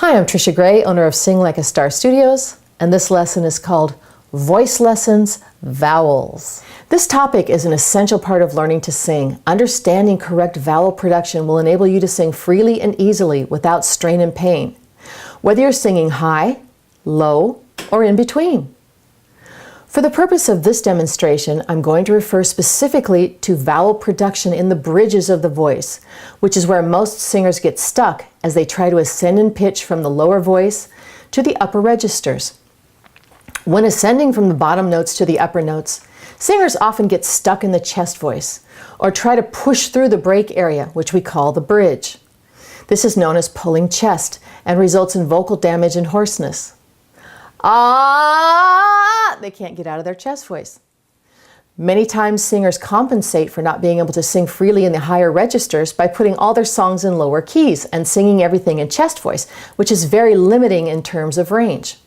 Hi, I'm Trisha Gray, owner of Sing Like a Star Studios, and this lesson is called Voice Lessons, Vowels. This topic is an essential part of learning to sing. Understanding correct vowel production will enable you to sing freely and easily without strain and pain, whether you're singing high, low, or in between. For the purpose of this demonstration, I'm going to refer specifically to vowel production in the bridges of the voice, which is where most singers get stuck as they try to ascend in pitch from the lower voice to the upper registers. When ascending from the bottom notes to the upper notes, singers often get stuck in the chest voice or try to push through the break area, which we call the bridge. This is known as pulling chest and results in vocal damage and hoarseness. They can't get out of their chest voice. Many times singers compensate for not being able to sing freely in the higher registers by putting all their songs in lower keys and singing everything in chest voice, which is very limiting in terms of range.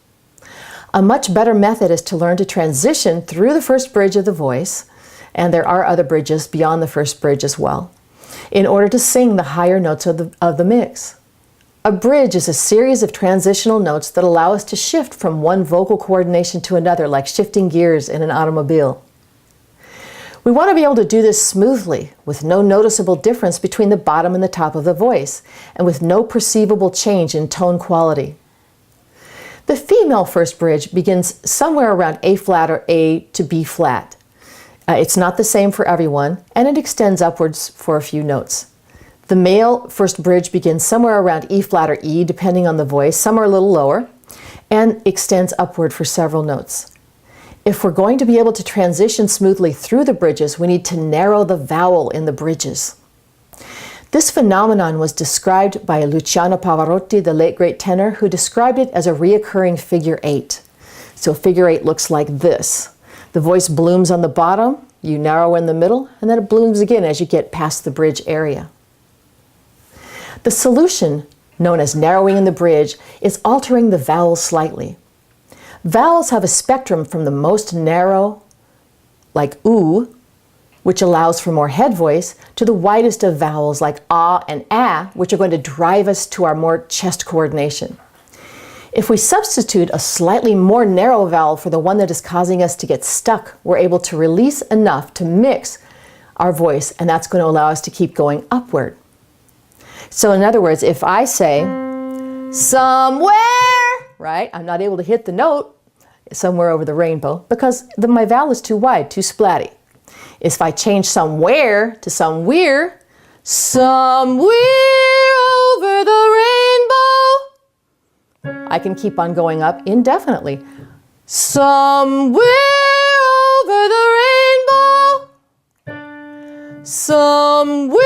A much better method is to learn to transition through the first bridge of the voice, and there are other bridges beyond the first bridge as well, in order to sing the higher notes of the mix. A bridge is a series of transitional notes that allow us to shift from one vocal coordination to another, like shifting gears in an automobile. We want to be able to do this smoothly, with no noticeable difference between the bottom and the top of the voice, and with no perceivable change in tone quality. The female first bridge begins somewhere around A flat or A to B flat. It's not the same for everyone, and it extends upwards for a few notes. The male first bridge begins somewhere around E flat or E, depending on the voice, some are a little lower, and extends upward for several notes. If we're going to be able to transition smoothly through the bridges, we need to narrow the vowel in the bridges. This phenomenon was described by Luciano Pavarotti, the late great tenor, who described it as a reoccurring figure 8. So figure 8 looks like this. The voice blooms on the bottom, you narrow in the middle, and then it blooms again as you get past the bridge area. The solution, known as narrowing in the bridge, is altering the vowels slightly. Vowels have a spectrum from the most narrow, like oo, which allows for more head voice, to the widest of vowels like ah and ah, which are going to drive us to our more chest coordination. If we substitute a slightly more narrow vowel for the one that is causing us to get stuck, we're able to release enough to mix our voice, and that's going to allow us to keep going upward. So in other words, if I say somewhere, right, I'm not able to hit the note somewhere over the rainbow because my vowel is too wide, too splatty. If I change somewhere to somewhere, somewhere over the rainbow, I can keep on going up indefinitely. Somewhere over the rainbow, somewhere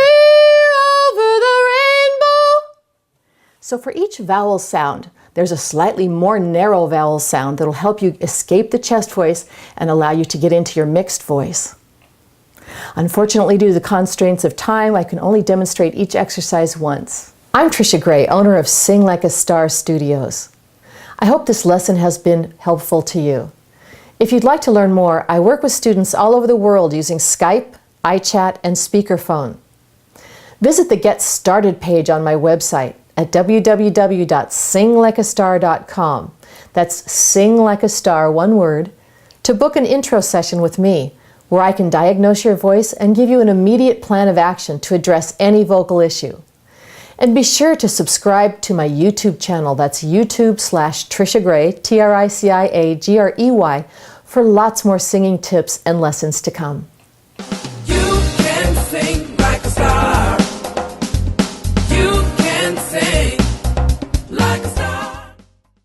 over the rainbow. So for each vowel sound, there's a slightly more narrow vowel sound that'll help you escape the chest voice and allow you to get into your mixed voice. Unfortunately, due to the constraints of time, I can only demonstrate each exercise once. I'm Trisha Gray, owner of Sing Like a Star Studios. I hope this lesson has been helpful to you. If you'd like to learn more, I work with students all over the world using Skype, iChat, and speakerphone. Visit the Get Started page on my website at www.singlikeastar.com. That's sing like a star, one word, to book an intro session with me, where I can diagnose your voice and give you an immediate plan of action to address any vocal issue. And be sure to subscribe to my YouTube channel, that's YouTube/Trisha Gray, TRICIAGREY, for lots more singing tips and lessons to come.